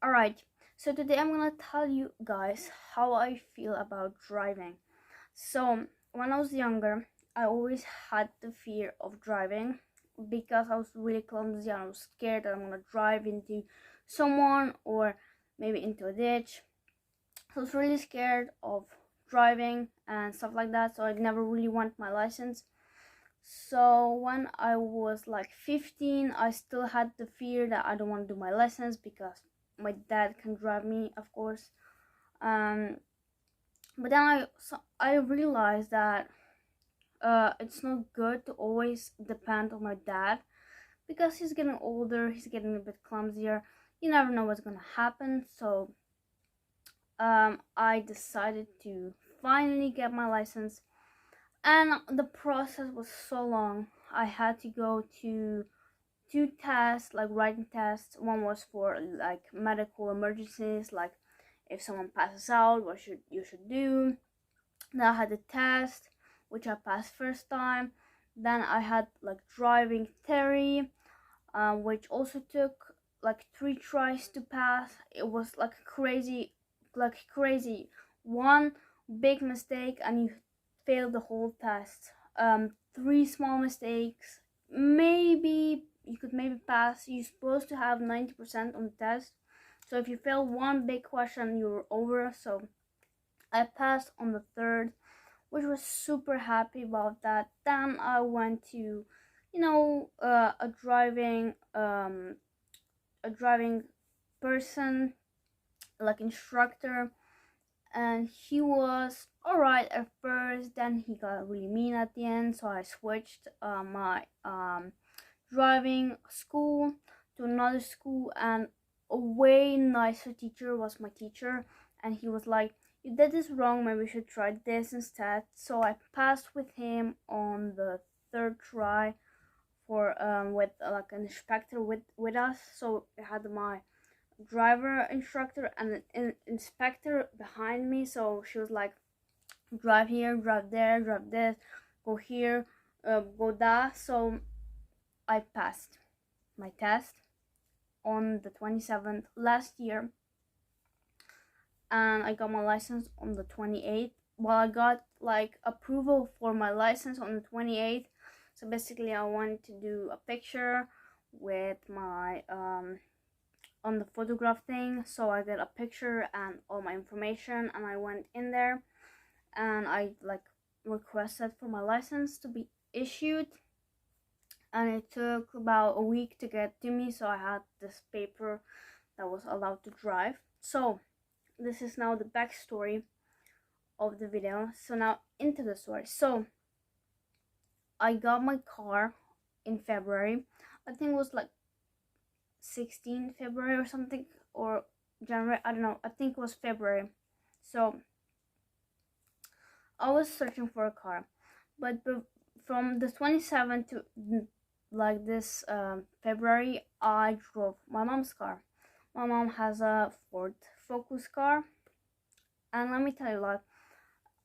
Alright, so today I'm gonna tell you guys how I feel about driving. So, when I was younger, I always had the fear of driving because I was really clumsy and I was scared that I'm gonna drive into someone or maybe into a ditch. So I was really scared of driving and stuff like that, so I never really wanted my license. So when I was like 15, I still had the fear that I don't want to do my lessons because my dad can drive me, of course. Um, but then I realized that it's not good to always depend on my dad because he's getting older, he's getting a bit clumsier. You never know what's gonna happen. So I decided to finally get my license, and the process was so long. I had to go to two tests, like writing tests. One was for like medical emergencies, like if someone passes out, what should you should do. Then I had the test, which I passed first time. Then I had like driving theory, which also took like 3 tries to pass. It was like crazy. One big mistake and you fail the whole test. 3 small mistakes, maybe you could maybe pass. You're supposed to have 90% on the test, so if you fail one big question, you're over. So I passed on the third, which was super happy about that. Then I went to, a driving person, like instructor, and he was alright at first. Then he got really mean at the end, so I switched my driving school to another school, and a way nicer teacher was my teacher, and he was like, you did this wrong, maybe you should try this instead. So I passed with him on the third try for with like an inspector with us. So I had my driver instructor and an inspector behind me. So she was like, drive here, drive there, drive this, go here, go that. So I passed my test on the 27th last year, and I got my license on the 28th. Well, I got like approval for my license on the 28th. So basically I wanted to do a picture with my on the photograph thing, so I got a picture and all my information, and I went in there and I like requested for my license to be issued, and it took about a week to get to me. So I had this paper that was allowed to drive. So this is now the backstory of the video. So now into the story. So I got my car in February. I think it was like 16 February or something, or January, I don't know. I think it was February. So I was searching for a car, but from the 27th to like this February, I drove my mom's car. My mom has a Ford Focus car, and let me tell you, like,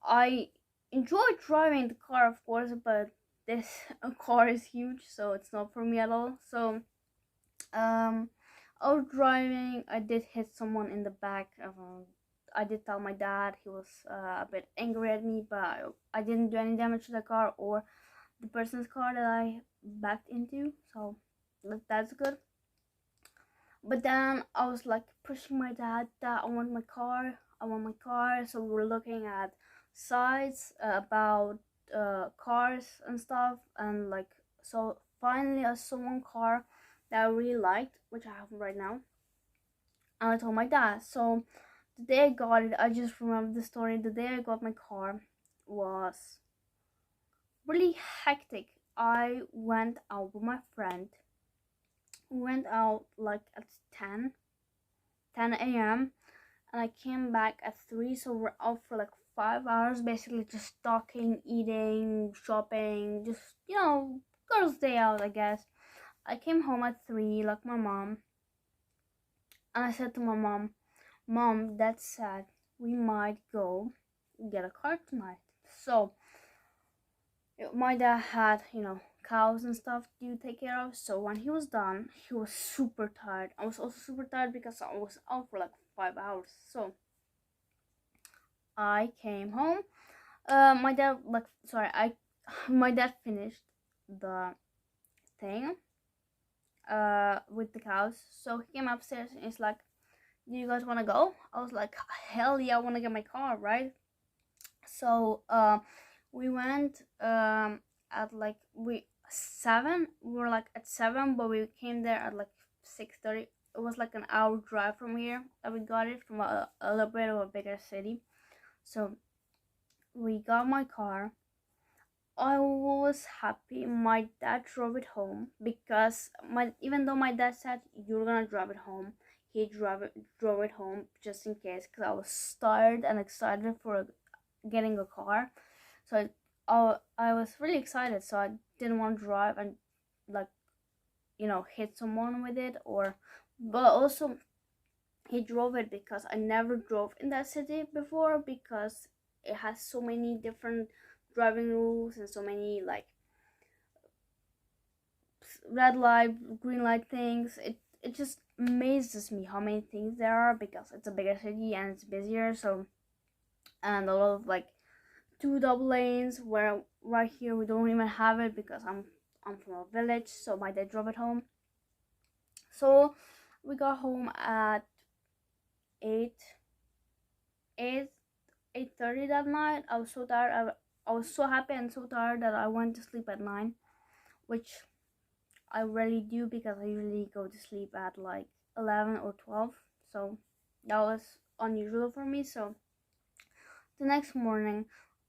I enjoy driving the car, of course, but this car is huge, so it's not for me at all. So I was driving. I did hit someone in the back. I did tell my dad. He was a bit angry at me, but I didn't do any damage to the car or the person's car that I backed into, so that's good. But then I was like pushing my dad that I want my car, so we were looking at sites about cars and stuff, and like, so finally I saw one car that I really liked, which I have right now, and I told my dad. So the day I got it, I just remember the story. The day I got my car was really hectic. I went out with my friend. We went out like at 10 a.m. and I came back at 3, so we're out for like 5 hours, basically just talking, eating, shopping, just, girls' day out, I guess. I came home at 3 like my mom, and I said to my mom, Mom, that's sad. We might go get a car tonight. So my dad had, cows and stuff to take care of. So when he was done, he was super tired. I was also super tired because I was out for like 5 hours. So I came home. My dad my dad finished the thing with the cows. So he came upstairs and he's like, "Do you guys want to go?" I was like, "Hell yeah, I want to get my car, right?" So we went at like we 7. We were like at 7, but we came there at like 6:30. It was like an hour drive from here that we got it from a little bit of a bigger city. So we got my car. I was happy. My dad drove it home because even though my dad said you're gonna drive it home, he drove it home just in case because I was tired and excited for getting a car. So I was really excited. So I didn't want to drive and like hit someone with it but also he drove it because I never drove in that city before because it has so many different driving rules and so many like red light, green light things. It just amazes me how many things there are because it's a bigger city and it's busier. So and a lot of like 2 double lanes where right here we don't even have it because I'm from a village. So my dad drove it home. So we got home at 8 8 8:30 that night. I was so tired. I was so happy and so tired that I went to sleep at 9, which I rarely do because I usually go to sleep at like 11 or 12. So that was unusual for me. So the next morning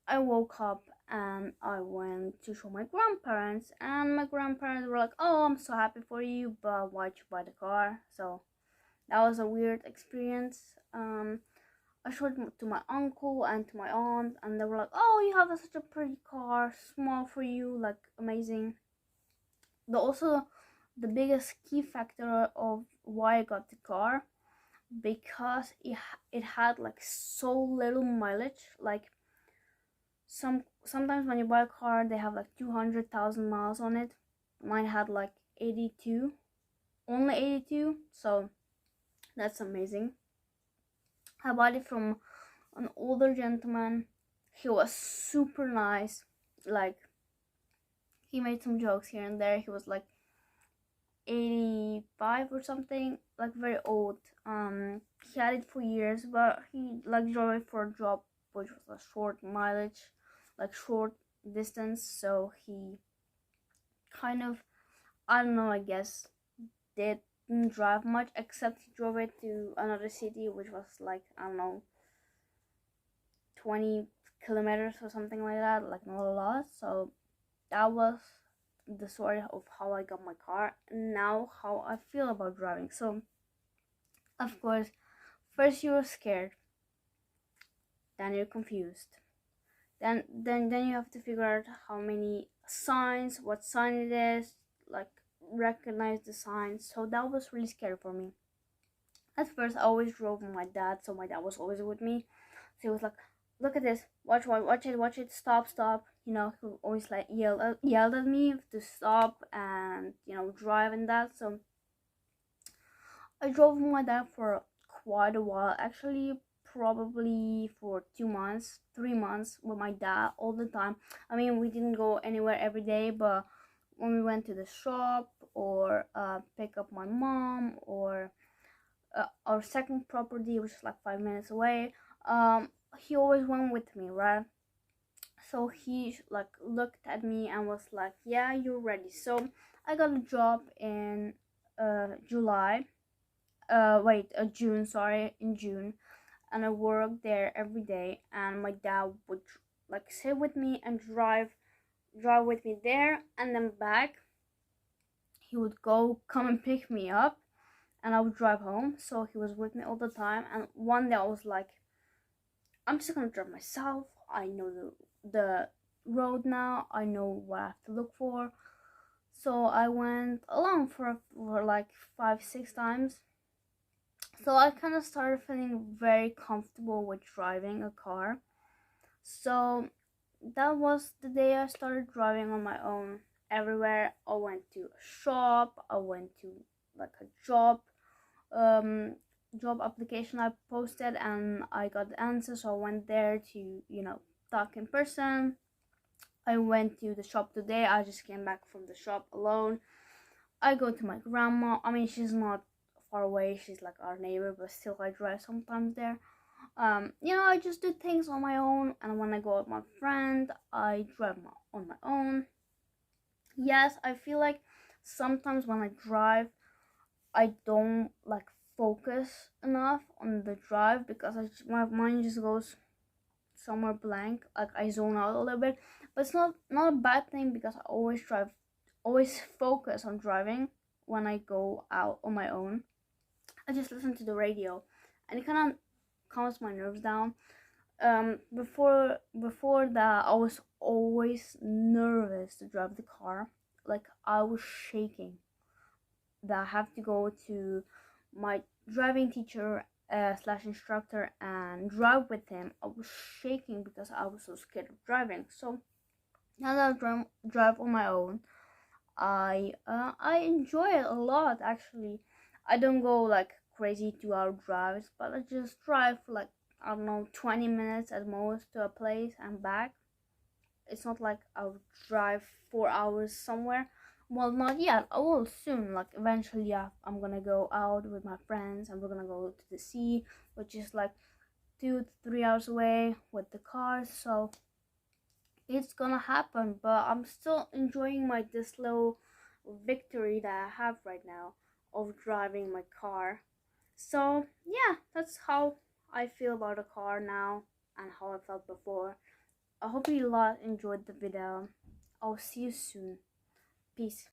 I woke up and I went to show my grandparents, and my grandparents were like, "Oh, I'm so happy for you, but why'd you buy the car?" So that was a weird experience. I showed it to my uncle and to my aunt, and they were like, "Oh, you have such a pretty car, small for you, like amazing." The biggest key factor of why I got the car, because it had like so little mileage. Like sometimes when you buy a car, they have like 200,000 miles on it. Mine had like 82, only 82. So that's amazing. I bought it from an older gentleman. He was super nice. Like he made some jokes here and there. He was like 85 or something, like very old. He had it for years, but he like drove it for a job which was a short mileage, like short distance. So he kind of, I don't know, I guess didn't drive much, except he drove it to another city which was like, I don't know, 20 kilometers or something like that, like not a lot. So that was the story of how I got my car, and now how I feel about driving. So of course, first you're scared, then you're confused, then you have to figure out how many signs, what sign it is, like recognize the signs. So that was really scary for me. At first I always drove with my dad, so my dad was always with me. So he was like, "Look at this, watch it, stop, he always like yelled at me to stop and drive and that. So I drove with my dad for quite a while, actually, probably for 2 months, 3 months with my dad all the time. I mean, we didn't go anywhere every day, but when we went to the shop or pick up my mom or our second property, which is like 5 minutes away, he always went with me, right? So he like looked at me and was like, "Yeah, you're ready." So I got a job in June, sorry, in June, and I worked there every day. And my dad would like sit with me and drive with me there and then back. He would come and pick me up, and I would drive home. So he was with me all the time. And one day I was like, "I'm just gonna drive myself. I know the road now. I know what I have to look for." So I went along for like 5-6 times. So I kind of started feeling very comfortable with driving a car. So that was the day I started driving on my own. everywhere. I went to a shop, I went to like a um job application I posted, and I got the answer, so I went there to, talk in person. I went to the shop today. I just came back from the shop alone. I go to my grandma. I mean, she's not far away, she's like our neighbor, but still I drive sometimes there. I just do things on my own, and when I go with my friend, I drive on my own. Yes, I feel like sometimes when I drive, I don't like focus enough on the drive because my mind just goes somewhere blank. Like I zone out a little bit, but it's not a bad thing because I always focus on driving when I go out on my own. I just listen to the radio, and it kind of calms my nerves down. Before that, I was always nervous to drive the car. Like I was shaking that I have to go to my driving teacher slash instructor and drive with him. I was shaking because I was so scared of driving. So now that I drive on my own, I enjoy it a lot. Actually, I don't go like crazy 2 hour drives, but I just drive for like, I don't know, 20 minutes at most to a place and back. It's not like I'll drive 4 hours somewhere. Well, not yet. I will soon. Like eventually, yeah, I'm gonna go out with my friends and we're gonna go to the sea, which is like 2 to 3 hours away with the car. So it's gonna happen. But I'm still enjoying this little victory that I have right now of driving my car. So yeah, that's how I feel about a car now and how I felt before. I hope you lot enjoyed the video. I'll see you soon. Peace.